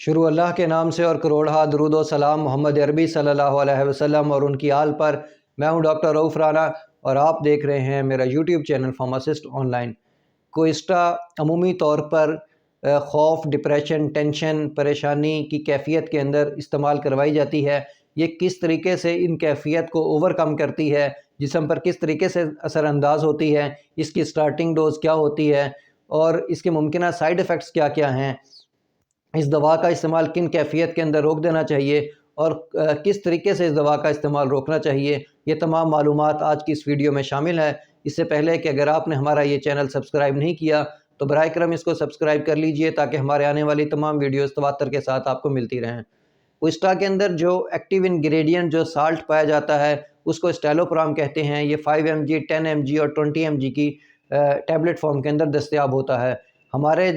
شروع اللہ کے نام سے اور کروڑہا درود و سلام محمد عربی صلی اللہ علیہ وسلم اور ان کی آل پر۔ میں ہوں ڈاکٹر رؤف رانا اور آپ دیکھ رہے ہیں میرا YouTube channel pharmacist online. کوئسٹا عمومی طور پر خوف، ڈپریشن، ٹینشن، پریشانی کی کیفیت کے اندر استعمال کروائی جاتی ہے۔ یہ کس طریقے سے ان کیفیت کو اوور کم کرتی ہے، جسم پر کس طریقے سے اثر انداز ہوتی ہے، اس کی سٹارٹنگ ڈوز کیا ہوتی ہے اور اس کے ممکنہ سائیڈ ایفیکٹس کیا کیا ہیں، اس دوا کا استعمال کن کیفیت کے اندر روک دینا چاہیے اور کس طریقے سے اس دوا کا استعمال روکنا چاہیے، یہ تمام معلومات آج کی اس ویڈیو میں شامل ہے۔ اس سے پہلے کہ اگر آپ نے ہمارا یہ چینل سبسکرائب نہیں کیا تو براہ کرم اس کو سبسکرائب کر لیجئے تاکہ ہمارے آنے والی تمام ویڈیوز تواتر کے ساتھ آپ کو ملتی رہیں۔ کوئسٹا کے اندر جو ایکٹیو انگریڈینٹ جو سالٹ پایا جاتا ہے اس کو اسٹیلوپرام کہتے ہیں۔ یہ 5 mg، 10 mg اور 20 mg کی ٹیبلٹ فارم کے اندر دستیاب ہوتا ہے۔ ہمارے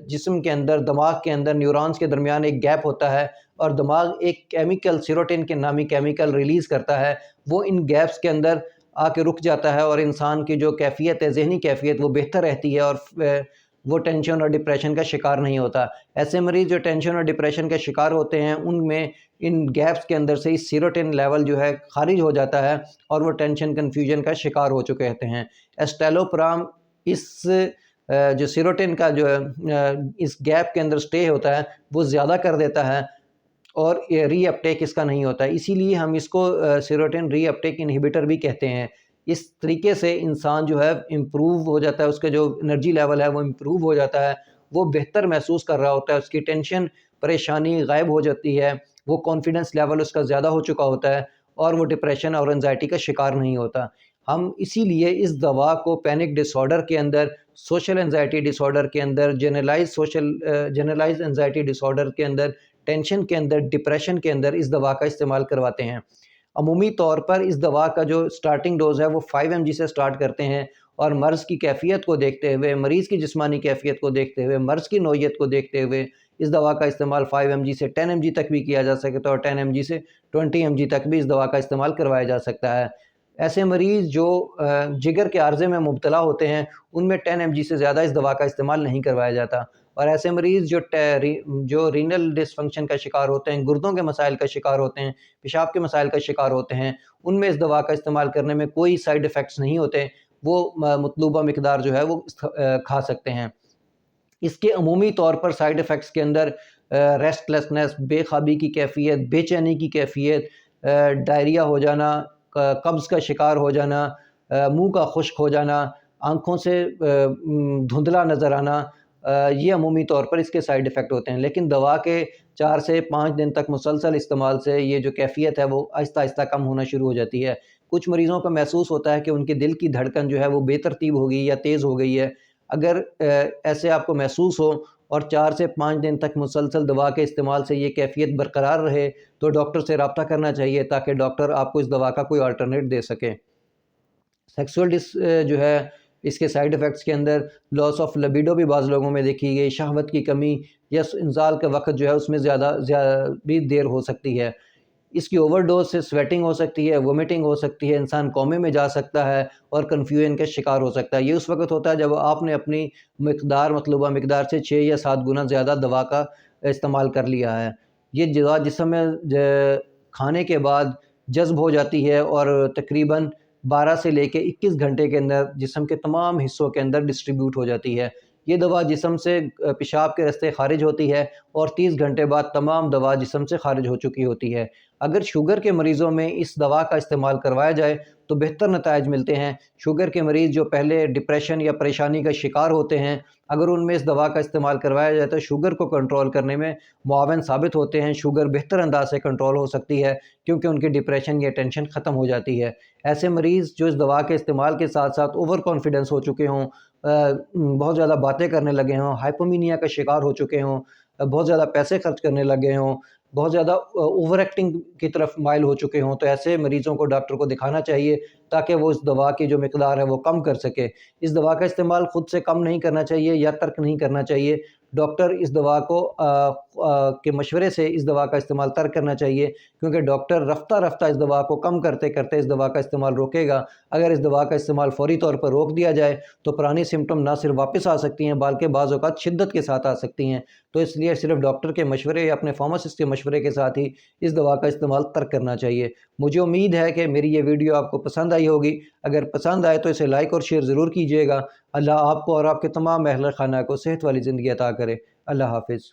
جسم کے اندر، دماغ کے اندر نیورونز کے درمیان ایک گیپ ہوتا ہے اور دماغ ایک کیمیکل سیروٹن کے نامی کیمیکل ریلیز کرتا ہے، وہ ان گیپس کے اندر آ کے رک جاتا ہے اور انسان کی جو کیفیت ہے، ذہنی کیفیت، وہ بہتر رہتی ہے اور وہ ٹینشن اور ڈپریشن کا شکار نہیں ہوتا۔ ایسے مریض جو ٹینشن اور ڈپریشن کا شکار ہوتے ہیں ان میں ان گیپس کے اندر سے اس سیروٹن لیول جو ہے خارج ہو جاتا ہے اور وہ ٹینشن، کنفیوژن کا شکار ہو چکے ہوتے ہیں۔ اسٹیلوپرام اس جو سیروٹن کا جو اس گیپ کے اندر سٹے ہوتا ہے وہ زیادہ کر دیتا ہے اور ری اپٹیک اس کا نہیں ہوتا ہے، اسی لیے ہم اس کو سیروٹن ری اپٹیک انہیبیٹر بھی کہتے ہیں۔ اس طریقے سے انسان جو ہے امپروو ہو جاتا ہے، اس کا جو انرجی لیول ہے وہ امپروو ہو جاتا ہے، وہ بہتر محسوس کر رہا ہوتا ہے، اس کی ٹینشن، پریشانی غائب ہو جاتی ہے، وہ کانفیڈنس لیول اس کا زیادہ ہو چکا ہوتا ہے اور وہ ڈپریشن اور انزائٹی کا شکار نہیں ہوتا۔ ہم اسی لیے اس دوا کو پینک ڈس آرڈر کے اندر، سوشل انزائٹی ڈس آرڈر کے اندر، جنرلائز انزائٹی ڈس آرڈر کے اندر، ٹینشن کے اندر، ڈپریشن کے اندر اس دوا کا استعمال کرواتے ہیں۔ عمومی طور پر اس دوا کا جو سٹارٹنگ ڈوز ہے وہ 5 mg سے سٹارٹ کرتے ہیں اور مرض کی کیفیت کو دیکھتے ہوئے، مریض کی جسمانی کیفیت کو دیکھتے ہوئے، مرض کی نوعیت کو دیکھتے ہوئے اس دوا کا استعمال 5 mg سے 10 mg تک بھی کیا جا سکتا ہے اور 10 mg سے 20 mg تک بھی اس دوا کا استعمال کروایا جا سکتا ہے۔ ایسے مریض جو جگر کے عارضے میں مبتلا ہوتے ہیں ان میں 10 mg سے زیادہ اس دوا کا استعمال نہیں کروایا جاتا، اور ایسے مریض جو رینل ڈس فنکشن کا شکار ہوتے ہیں، گردوں کے مسائل کا شکار ہوتے ہیں، پیشاب کے مسائل کا شکار ہوتے ہیں، ان میں اس دوا کا استعمال کرنے میں کوئی سائیڈ ایفیکٹس نہیں ہوتے، وہ مطلوبہ مقدار جو ہے وہ کھا سکتے ہیں۔ اس کے عمومی طور پر سائیڈ ایفیکٹس کے اندر ریسٹ لیسنس، بے خوابی کی کیفیت، بے چینی کی کیفیت، ڈائریا ہو جانا، قبض کا شکار ہو جانا، منہ کا خشک ہو جانا، آنکھوں سے دھندلا نظر آنا، یہ عمومی طور پر اس کے سائیڈ ایفیکٹ ہوتے ہیں۔ لیکن دوا کے 4 سے 5 دن تک مسلسل استعمال سے یہ جو کیفیت ہے وہ آہستہ آہستہ کم ہونا شروع ہو جاتی ہے۔ کچھ مریضوں کو محسوس ہوتا ہے کہ ان کے دل کی دھڑکن جو ہے وہ بے ترتیب ہو گئی یا تیز ہو گئی ہے۔ اگر ایسے آپ کو محسوس ہو اور 4 سے 5 دن تک مسلسل دوا کے استعمال سے یہ کیفیت برقرار رہے تو ڈاکٹر سے رابطہ کرنا چاہیے تاکہ ڈاکٹر آپ کو اس دوا کا کوئی آلٹرنیٹ دے سکے۔ سیکسول جو ہے اس کے سائیڈ ایفیکٹس کے اندر لاس آف لبیڈو بھی بعض لوگوں میں دیکھی گئی، شہوت کی کمی یا انزال کا وقت جو ہے اس میں زیادہ بھی دیر ہو سکتی ہے۔ اس کی اوور ڈوز سے سویٹنگ ہو سکتی ہے، وومٹنگ ہو سکتی ہے، انسان کومے میں جا سکتا ہے اور کنفیوژن کا شکار ہو سکتا ہے۔ یہ اس وقت ہوتا ہے جب آپ نے اپنی مطلوبہ مقدار سے 6 یا 7 گنا زیادہ دوا کا استعمال کر لیا ہے۔ یہ دوا جسم میں کھانے کے بعد جذب ہو جاتی ہے اور تقریباً 12 سے لے کے 21 گھنٹے کے اندر جسم کے تمام حصوں کے اندر ڈسٹریبیوٹ ہو جاتی ہے۔ یہ دوا جسم سے پیشاب کے راستے خارج ہوتی ہے اور 30 گھنٹے بعد تمام دوا جسم سے خارج ہو چکی ہوتی ہے۔ اگر شوگر کے مریضوں میں اس دوا کا استعمال کروایا جائے تو بہتر نتائج ملتے ہیں۔ شوگر کے مریض جو پہلے ڈپریشن یا پریشانی کا شکار ہوتے ہیں، اگر ان میں اس دوا کا استعمال کروایا جائے تو شوگر کو کنٹرول کرنے میں معاون ثابت ہوتے ہیں، شوگر بہتر انداز سے کنٹرول ہو سکتی ہے کیونکہ ان کی ڈپریشن یا ٹینشن ختم ہو جاتی ہے۔ ایسے مریض جو اس دوا کے استعمال کے ساتھ ساتھ اوور کانفیڈنس ہو چکے ہوں، بہت زیادہ باتیں کرنے لگے ہوں، ہائپومینیا کا شکار ہو چکے ہوں، بہت زیادہ پیسے خرچ کرنے لگے ہوں، بہت زیادہ اوور ایکٹنگ کی طرف مائل ہو چکے ہوں، تو ایسے مریضوں کو ڈاکٹر کو دکھانا چاہیے تاکہ وہ اس دوا کی جو مقدار ہے وہ کم کر سکے۔ اس دوا کا استعمال خود سے کم نہیں کرنا چاہیے یا ترک نہیں کرنا چاہیے، ڈاکٹر اس دوا کو کے مشورے سے اس دوا کا استعمال ترک کرنا چاہیے، کیونکہ ڈاکٹر رفتہ رفتہ اس دوا کو کم کرتے کرتے اس دوا کا استعمال روکے گا۔ اگر اس دوا کا استعمال فوری طور پر روک دیا جائے تو پرانی سمٹم نہ صرف واپس آ سکتی ہیں بلکہ بعض اوقات شدت کے ساتھ آ سکتی ہیں۔ تو اس لیے صرف ڈاکٹر کے مشورے یا اپنے فارماسسٹ کے مشورے کے ساتھ ہی اس دوا کا استعمال ترک کرنا چاہیے۔ مجھے امید ہے کہ میری یہ ویڈیو آپ کو پسند آئی ہوگی۔ اگر پسند آئے تو اسے لائک اور شیئر ضرور کیجیے گا۔ اللہ آپ کو اور آپ کے تمام اہل خانہ کو صحت والی زندگی عطا کرے۔ اللہ حافظ۔